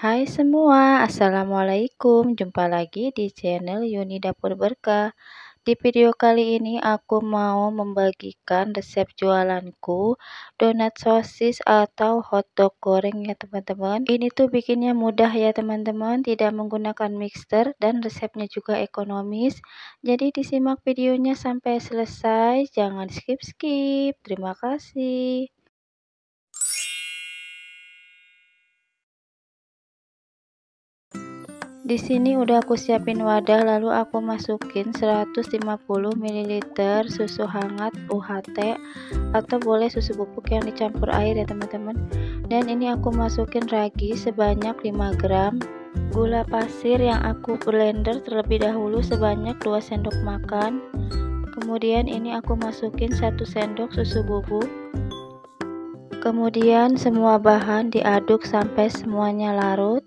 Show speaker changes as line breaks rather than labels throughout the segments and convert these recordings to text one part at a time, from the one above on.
Hai semua, assalamualaikum. Jumpa lagi di channel Yuni Dapur Berkah. Di video kali ini aku mau membagikan resep jualanku donat sosis atau hotdog goreng ya teman-teman. Ini tuh bikinnya mudah ya teman-teman, tidak menggunakan mixer dan resepnya juga ekonomis. Jadi disimak videonya sampai selesai, jangan skip-skip. Terima kasih. Di sini udah aku siapin wadah, lalu aku masukin 150 ml susu hangat UHT atau boleh susu bubuk yang dicampur air ya teman-teman. Dan ini aku masukin ragi sebanyak 5 gram, gula pasir yang aku blender terlebih dahulu sebanyak 2 sendok makan. Kemudian ini aku masukin 1 sendok susu bubuk. Kemudian semua bahan diaduk sampai semuanya larut.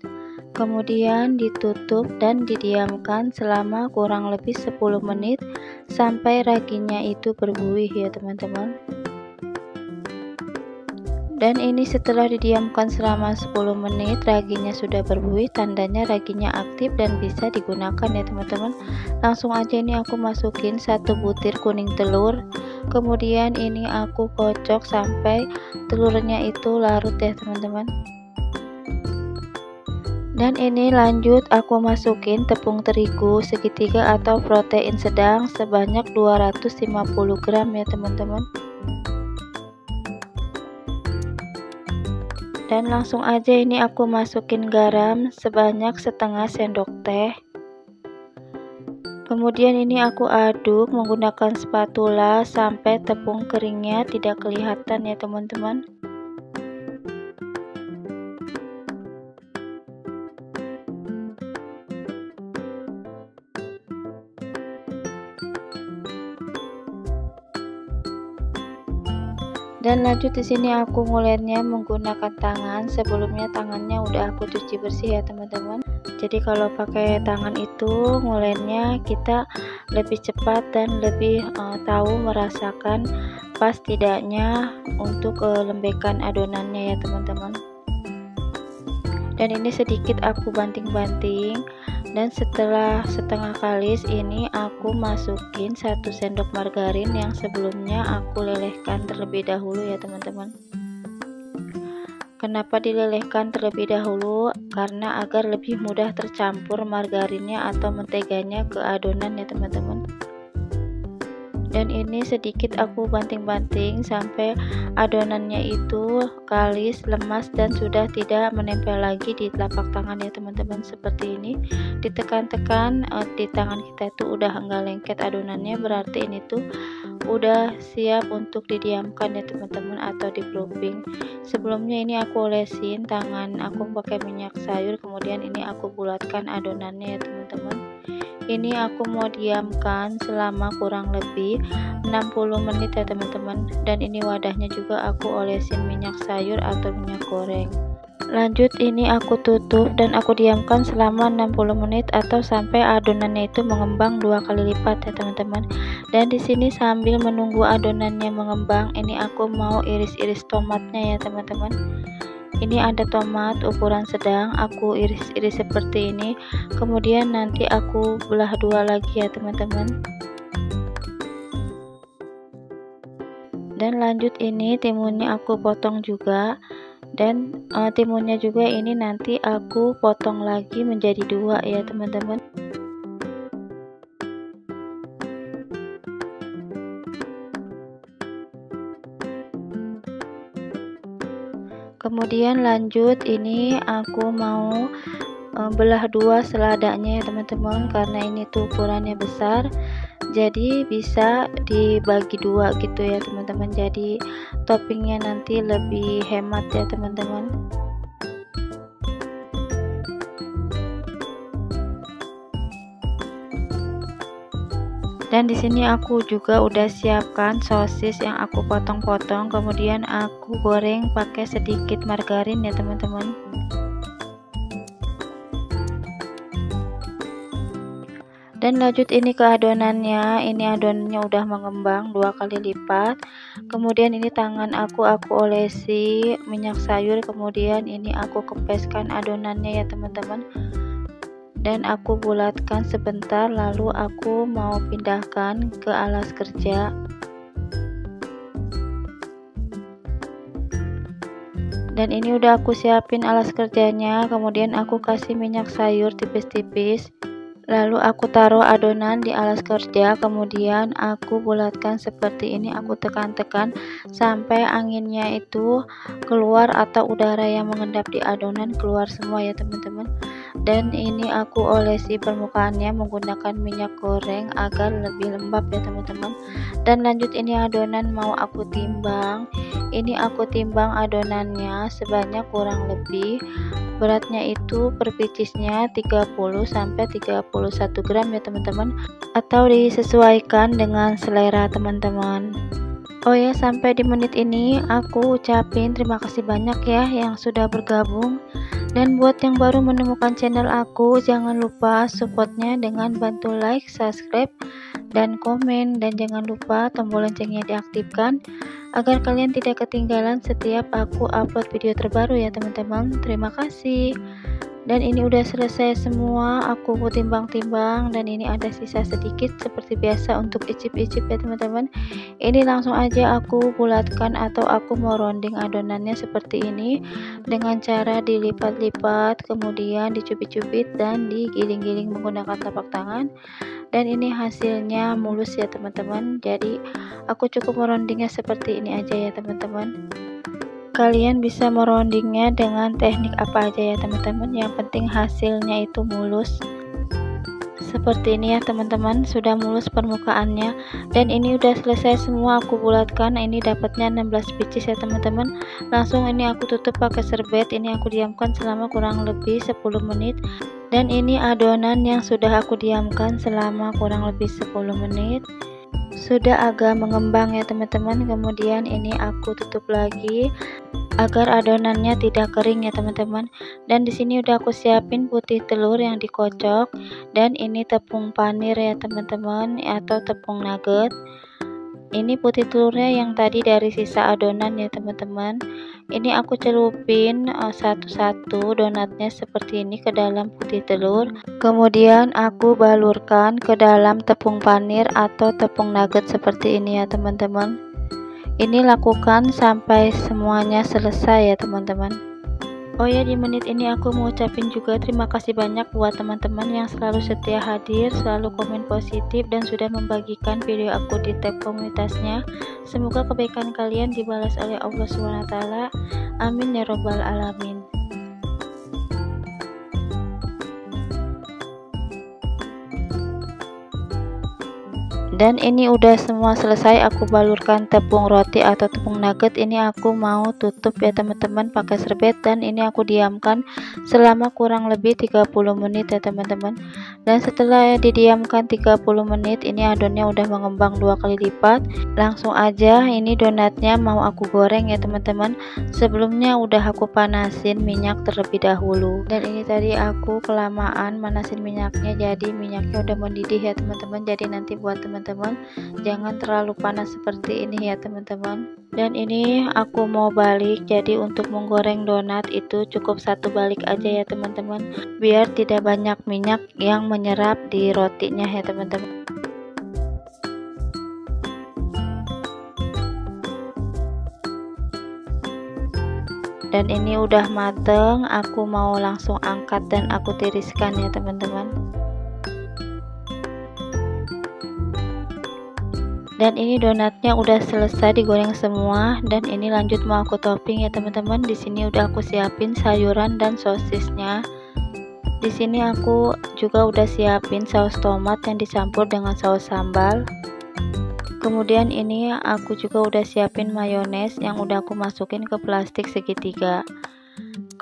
Kemudian ditutup dan didiamkan selama kurang lebih 10 menit sampai raginya itu berbuih ya teman-teman. Dan ini setelah didiamkan selama 10 menit raginya sudah berbuih, tandanya raginya aktif dan bisa digunakan ya teman-teman. Langsung aja ini aku masukin 1 butir kuning telur. Kemudian ini aku kocok sampai telurnya itu larut ya teman-teman. Dan ini lanjut aku masukin tepung terigu segitiga atau protein sedang sebanyak 250 gram ya teman-teman. Dan langsung aja ini aku masukin garam sebanyak setengah sendok teh. Kemudian ini aku aduk menggunakan spatula sampai tepung keringnya tidak kelihatan ya teman-teman. Dan lanjut di sini aku ngulennya menggunakan tangan. Sebelumnya tangannya udah aku cuci bersih ya teman-teman. Jadi kalau pakai tangan itu ngulennya kita lebih cepat dan lebih tahu merasakan pas tidaknya untuk lembekan adonannya ya teman-teman. Dan ini sedikit aku banting-banting. Dan setelah setengah kalis ini aku masukin 1 sendok margarin yang sebelumnya aku lelehkan terlebih dahulu ya teman-teman. Kenapa dilelehkan terlebih dahulu? Karena agar lebih mudah tercampur margarinnya atau menteganya ke adonan ya teman-teman. Dan ini sedikit aku banting-banting sampai adonannya itu kalis, lemas dan sudah tidak menempel lagi di telapak tangan ya teman-teman. Seperti ini ditekan-tekan di tangan kita itu udah enggak lengket adonannya, berarti ini tuh udah siap untuk didiamkan ya teman-teman atau di proofing. Sebelumnya ini aku olesin tangan aku pakai minyak sayur, kemudian ini aku bulatkan adonannya ya teman-teman. Ini aku mau diamkan selama kurang lebih 60 menit ya teman-teman. Dan ini wadahnya juga aku olesin minyak sayur atau minyak goreng. Lanjut ini aku tutup dan aku diamkan selama 60 menit atau sampai adonannya itu mengembang 2 kali lipat ya teman-teman. Dan di sini sambil menunggu adonannya mengembang, ini aku mau iris-iris tomatnya ya teman-teman. Ini ada tomat ukuran sedang, aku iris-iris seperti ini. Kemudian nanti aku belah dua lagi ya teman-teman. Dan lanjut ini timunnya aku potong juga. Dan timunnya juga ini nanti aku potong lagi menjadi 2 ya teman-teman. Kemudian lanjut ini aku mau belah 2 seladanya ya teman-teman, karena ini tuh ukurannya besar jadi bisa dibagi 2 gitu ya teman-teman. Jadi toppingnya nanti lebih hemat ya teman-teman. Dan di sini aku juga udah siapkan sosis yang aku potong-potong, kemudian aku goreng pakai sedikit margarin ya teman-teman. Dan lanjut ini ke adonannya. Ini adonannya udah mengembang 2 kali lipat. Kemudian ini tangan aku olesi minyak sayur, kemudian ini aku kepeskan adonannya ya teman-teman, dan aku bulatkan sebentar, lalu aku mau pindahkan ke alas kerja. Dan ini udah aku siapin alas kerjanya, kemudian aku kasih minyak sayur tipis-tipis. Lalu aku taruh adonan di alas kerja, kemudian aku bulatkan seperti ini, aku tekan-tekan sampai anginnya itu keluar atau udara yang mengendap di adonan keluar semua ya teman-teman. Dan ini aku olesi permukaannya menggunakan minyak goreng agar lebih lembab ya teman-teman. Dan lanjut ini adonan mau aku timbang. Ini aku timbang adonannya sebanyak kurang lebih beratnya itu per picisnya 30 sampai 31 gram ya teman-teman, atau disesuaikan dengan selera teman-teman. Oh ya, sampai di menit ini aku ucapin terima kasih banyak ya yang sudah bergabung. Dan buat yang baru menemukan channel aku, jangan lupa supportnya dengan bantu like, subscribe, dan komen, dan jangan lupa tombol loncengnya diaktifkan agar kalian tidak ketinggalan setiap aku upload video terbaru ya teman-teman. Terima kasih. Dan ini udah selesai semua, aku timbang-timbang, dan ini ada sisa sedikit seperti biasa untuk icip-icip ya teman-teman. Ini langsung aja aku bulatkan atau aku mau rounding adonannya seperti ini dengan cara dilipat-lipat, kemudian dicubit-cubit dan digiling-giling menggunakan tapak tangan. Dan ini hasilnya mulus ya teman-teman, jadi aku cukup merondingnya seperti ini aja ya teman-teman. Kalian bisa merondingnya dengan teknik apa aja ya teman-teman, yang penting hasilnya itu mulus seperti ini ya teman-teman. Sudah mulus permukaannya, dan ini udah selesai semua aku bulatkan. Ini dapatnya 16 pieces ya teman-teman. Langsung ini aku tutup pakai serbet, ini aku diamkan selama kurang lebih 10 menit. Dan ini adonan yang sudah aku diamkan selama kurang lebih 10 menit, sudah agak mengembang ya teman-teman. Kemudian ini aku tutup lagi agar adonannya tidak kering ya teman-teman. Dan di sini udah aku siapin putih telur yang dikocok, dan ini tepung panir ya teman-teman, atau tepung nugget. Ini putih telurnya yang tadi dari sisa adonan ya teman-teman. Ini aku celupin satu-satu donatnya seperti ini ke dalam putih telur, kemudian aku balurkan ke dalam tepung panir atau tepung nugget seperti ini ya teman-teman. Ini lakukan sampai semuanya selesai ya teman-teman. Oh ya, di menit ini aku mau ucapin juga terima kasih banyak buat teman-teman yang selalu setia hadir, selalu komen positif, dan sudah membagikan video aku di tab komunitasnya. Semoga kebaikan kalian dibalas oleh Allah SWT. Amin ya robbal alamin. Dan ini udah semua selesai, aku balurkan tepung roti atau tepung nugget. Ini aku mau tutup ya teman-teman pakai serbet, dan ini aku diamkan selama kurang lebih 30 menit ya teman-teman. Dan setelah didiamkan 30 menit, ini adonannya udah mengembang 2 kali lipat. Langsung aja ini donatnya mau aku goreng ya teman-teman. Sebelumnya udah aku panasin minyak terlebih dahulu, dan ini tadi aku kelamaan manasin minyaknya, jadi minyaknya udah mendidih ya teman-teman. Jadi nanti buat teman-teman jangan terlalu panas seperti ini ya teman-teman. Dan ini aku mau balik, jadi untuk menggoreng donat itu cukup satu balik aja ya teman-teman, biar tidak banyak minyak yang menyerap di rotinya ya teman-teman. Dan ini udah mateng, aku mau langsung angkat dan aku tiriskan ya teman-teman. Dan ini donatnya udah selesai digoreng semua, dan ini lanjut mau aku topping ya teman-teman. Di sini udah aku siapin sayuran dan sosisnya. Di sini aku juga udah siapin saus tomat yang dicampur dengan saus sambal. Kemudian ini aku juga udah siapin mayones yang udah aku masukin ke plastik segitiga.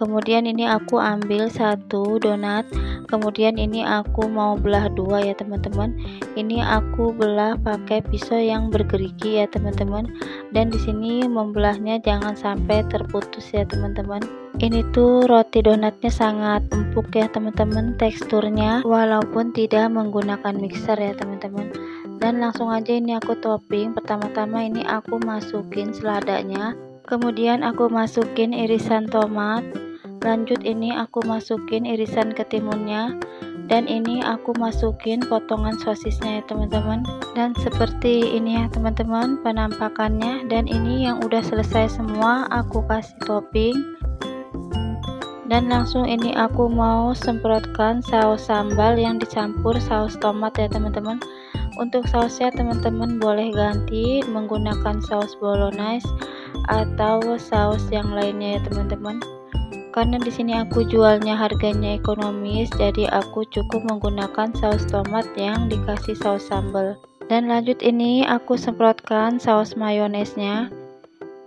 Kemudian ini aku ambil satu donat, kemudian ini aku mau belah dua ya teman-teman. Ini aku belah pakai pisau yang bergerigi ya teman-teman. Dan di sini membelahnya jangan sampai terputus ya teman-teman. Ini tuh roti donatnya sangat empuk ya teman-teman teksturnya, walaupun tidak menggunakan mixer ya teman-teman. Dan langsung aja ini aku topping. Pertama-tama ini aku masukin seladanya, kemudian aku masukin irisan tomat. Lanjut ini aku masukin irisan ketimunnya, dan ini aku masukin potongan sosisnya ya teman-teman. Dan seperti ini ya teman-teman penampakannya. Dan ini yang udah selesai semua aku kasih topping. Dan langsung ini aku mau semprotkan saus sambal yang dicampur saus tomat ya teman-teman. Untuk sausnya teman-teman boleh ganti menggunakan saus bolognese atau saus yang lainnya ya teman-teman. Karena di sini aku jualnya harganya ekonomis, jadi aku cukup menggunakan saus tomat yang dikasih saus sambal. Dan lanjut ini aku semprotkan saus mayonesnya.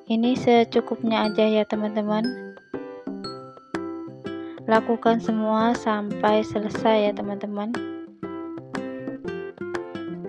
Ini secukupnya aja ya teman-teman. Lakukan semua sampai selesai ya teman-teman.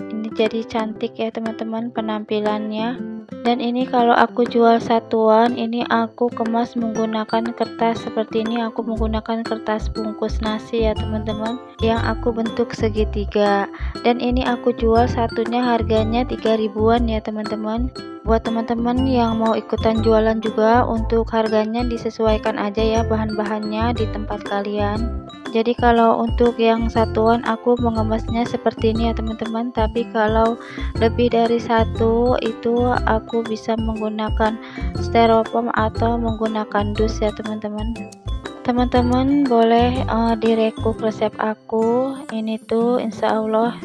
Ini jadi cantik ya teman-teman penampilannya. Dan ini kalau aku jual satuan, ini aku kemas menggunakan kertas seperti ini. Aku menggunakan kertas bungkus nasi ya teman-teman, yang aku bentuk segitiga. Dan ini aku jual satunya harganya 3 ribuan ya teman-teman. Buat teman-teman yang mau ikutan jualan juga, untuk harganya disesuaikan aja ya bahan-bahannya di tempat kalian. Jadi kalau untuk yang satuan aku mengemasnya seperti ini ya teman-teman. Tapi kalau lebih dari satu itu aku bisa menggunakan styrofoam atau menggunakan dus ya teman-teman. Teman-teman boleh direkuk resep aku. Ini tuh insya Allah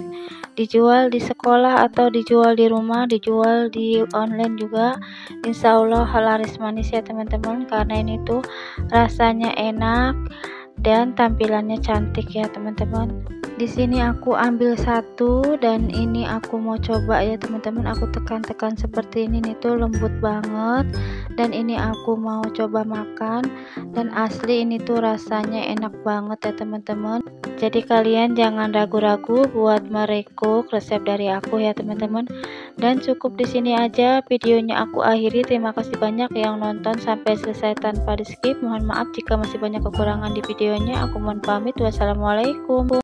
dijual di sekolah atau dijual di rumah, dijual di online juga, insya Allah laris manis ya teman-teman. Karena ini tuh rasanya enak dan tampilannya cantik ya teman-teman. Di sini aku ambil satu dan ini aku mau coba ya teman-teman. Aku tekan-tekan seperti ini nih tuh lembut banget. Dan ini aku mau coba makan, dan asli ini tuh rasanya enak banget ya teman-teman. Jadi kalian jangan ragu-ragu buat merekuk resep dari aku ya teman-teman. Dan cukup di sini aja videonya aku akhiri. Terima kasih banyak yang nonton sampai selesai tanpa di skip. Mohon maaf jika masih banyak kekurangan di videonya. Aku mohon pamit. Wassalamualaikum.